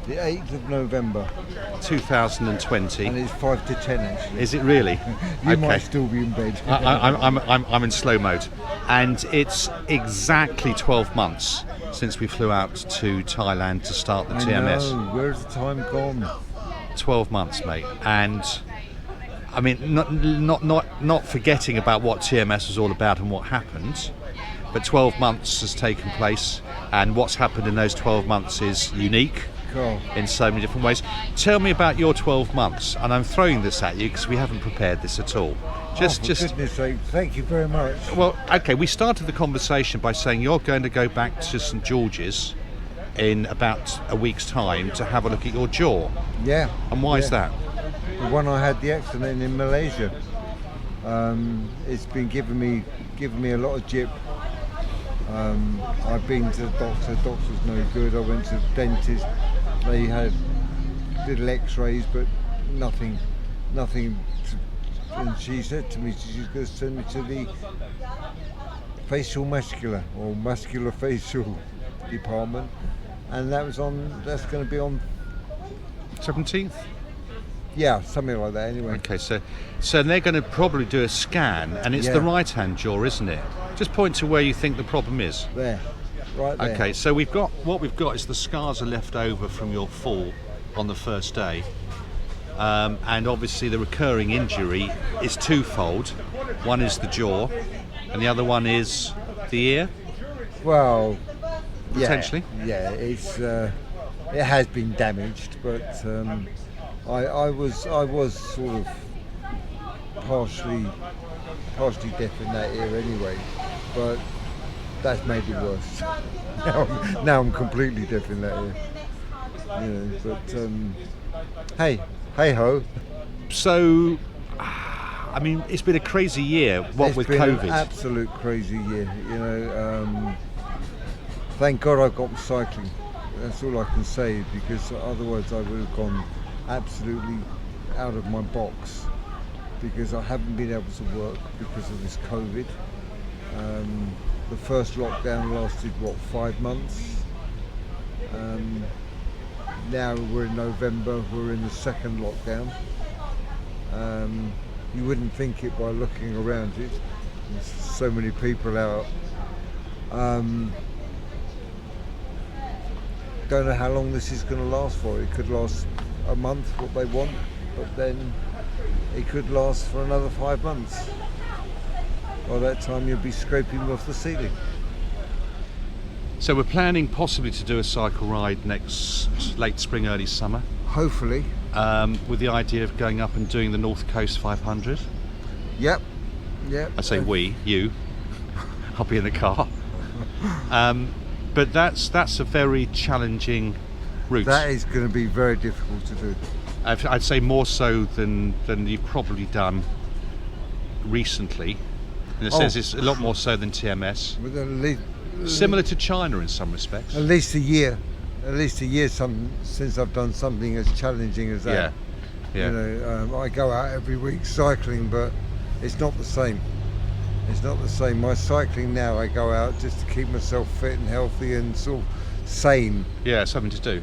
The 8th of November, 2020. and it's 5 to 10 actually. Is it really? You might still be in bed. I'm in slow mode, and it's exactly 12 months since we flew out to Thailand to start the TMS. I know, where's the time gone? 12 months, mate, and I mean, not forgetting about what TMS was all about and what happened, but 12 months has taken place, and what's happened in those 12 months is unique. Cool. In so many different ways. Tell me about your 12 months, and I'm throwing this at you because we haven't prepared this at all. For goodness sake, thank you very much. Well, okay, we started the conversation by saying you're going to go back to St George's in about a week's time to have a look at your jaw. Yeah. And why is that? The one I had the accident in Malaysia. It's been giving me a lot of jip. I've been to the doctor. Doctor's no good. I went to the dentist. They had little X-rays, but nothing. And she said to me, she's going to send me to the facial muscular or muscular facial department, and that's going to be on 17th. Yeah, something like that. Anyway. Okay, so they're going to probably do a scan, and it's the right-hand jaw, isn't it? Just point to where you think the problem is. There. Right there. Okay, so we've got is the scars are left over from your fall on the first day, and obviously the recurring injury is twofold. One is the jaw, and the other one is the ear. Well, potentially. Yeah, it's it has been damaged, but I was sort of partially deaf in that ear anyway, but that's made it worse. now I'm completely deaf in that ear. But hey ho. So, I mean, it's been a crazy year. With It's been COVID? an absolute crazy year. Thank God I've got cycling. That's all I can say, because otherwise I would have gone absolutely out of my box, because I haven't been able to work because of this COVID. The first lockdown lasted 5 months. Now we're in November, we're in the second lockdown. You wouldn't think it by looking around it. There's so many people out. Don't know how long this is going to last for. It could last a month, what they want, but then it could last for another 5 months. By that time you'll be scraping off the ceiling. So we're planning possibly to do a cycle ride next late spring, early summer. Hopefully. With the idea of going up and doing the North Coast 500. Yep. I say you. I'll be in the car. But that's a very challenging route. That is going to be very difficult to do. I'd say more so than you've probably done recently. In a sense, it's a lot more so than TMS. With at least, similar to China in some respects. At least a year since I've done something as challenging as that. Yeah. I go out every week cycling, but it's not the same. It's not the same. My cycling now, I go out just to keep myself fit and healthy and sort of sane. Yeah, something to do.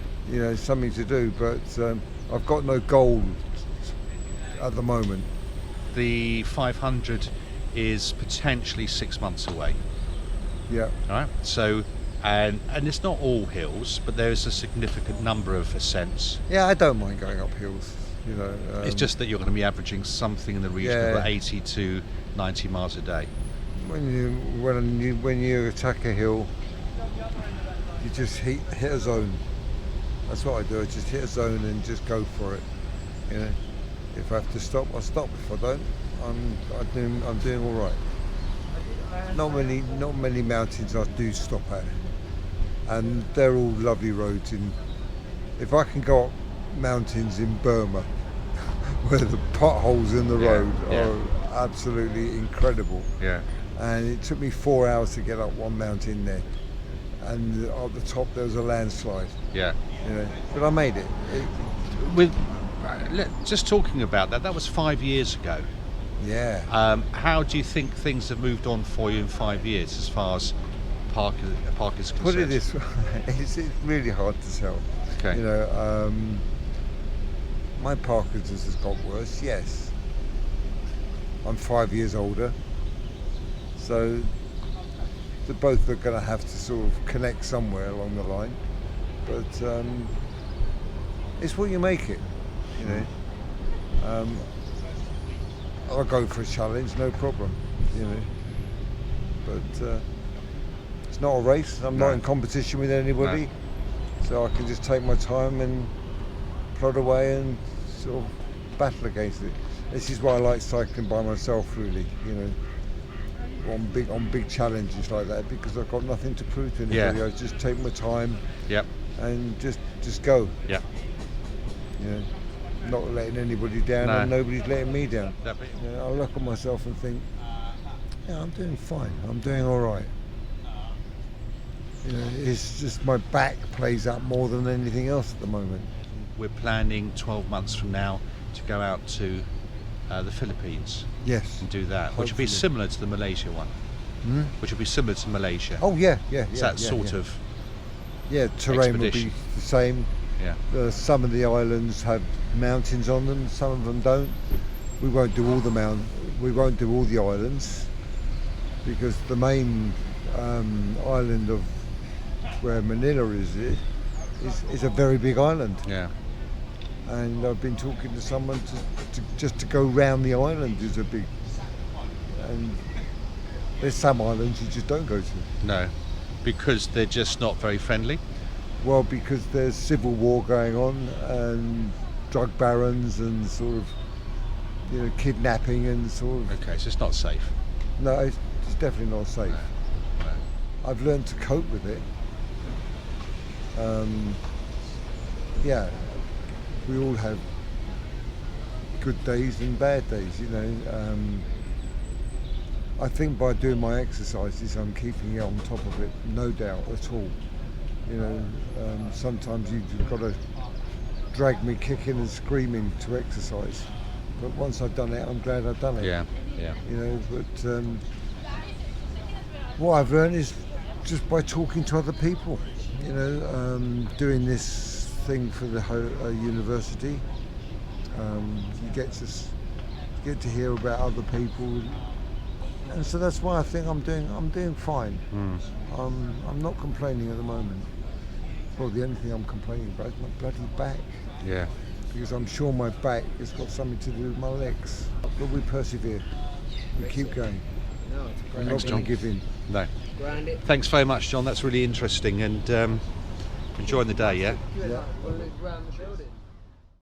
Something to do, but I've got no goal at the moment. The 500 is potentially 6 months away. Yeah. All right. So, and it's not all hills, but there is a significant number of ascents. Yeah, I don't mind going up hills. It's just that you're going to be averaging something in the region of 80 to 90 miles a day. When you attack a hill, you just hit a zone. That's what I do. I just hit a zone and just go for it. If I have to stop, I'll stop. If I don't, I'm doing all right. Not many mountains I do stop at, and they're all lovely roads. If I can go up mountains in Burma, where the potholes in the road are absolutely incredible. Yeah. And it took me 4 hours to get up one mountain there, and at the top there was a landslide. Yeah. But I made it. Just talking about that was 5 years ago. Yeah. How do you think things have moved on for you in 5 years as far as park is concerned? Put it this way, it's really hard to tell. Okay. You know, my Parkinson's has got worse. Yes, I'm 5 years older, so the both are going to have to sort of connect somewhere along the line. But it's what you make it. You know, I'll go for a challenge, no problem. You know, but it's not a race. I'm not in competition with anybody. No. So I can just take my time and plod away and sort of battle against it. This is why I like cycling by myself, really. You know, on big challenges like that, because I've got nothing to prove to anybody. Yeah. I just take my time. Yep. And just go. Yep. You know, not letting anybody down, No. and nobody's letting me down. That'd be- You know, I look at myself and think, yeah, I'm doing fine. I'm doing all right. You know, it's just my back plays up more than anything else at the moment. We're planning 12 months from now to go out to the Philippines Yes. and do that, which would be Hopefully. similar to the Malaysia one. Hmm? Which would be similar to Malaysia. Oh yeah, yeah, It's yeah. that yeah, sort yeah. of Yeah, terrain will be expedition. the same. yeah. Some of the islands have mountains on them. Some of them don't. We won't do all the We won't do all the islands, because the main island of where Manila is a very big island. Yeah. And I've been talking to someone just to go round the island is a big. And there's some islands you just don't go to. No, because they're just not very friendly. Well, because there's civil war going on and drug barons and sort of, you know, kidnapping and sort of. Okay, so it's not safe. No, it's definitely not safe. No. I've learned to cope with it. Yeah, we all have good days and bad days, you know. I think by doing my exercises, I'm keeping it on top of it, no doubt at all. You know, sometimes you've got to drag me kicking and screaming to exercise. But once I've done it, I'm glad I've done it. Yeah, yeah. You know, but what I've learned is just by talking to other people. You know, doing this thing for the university, you get to hear about other people, and so that's why I think I'm doing fine. I'm not complaining at the moment. Well, the only thing I'm complaining about is my bloody back, Yeah. because I'm sure my back has got something to do with my legs. But we persevere. We keep going. No, it's a I'm great. not Thanks, going John. to give in. No. Grind it. Thanks very much, John. That's really interesting, and enjoying the day. Yeah. Yeah. Round the building.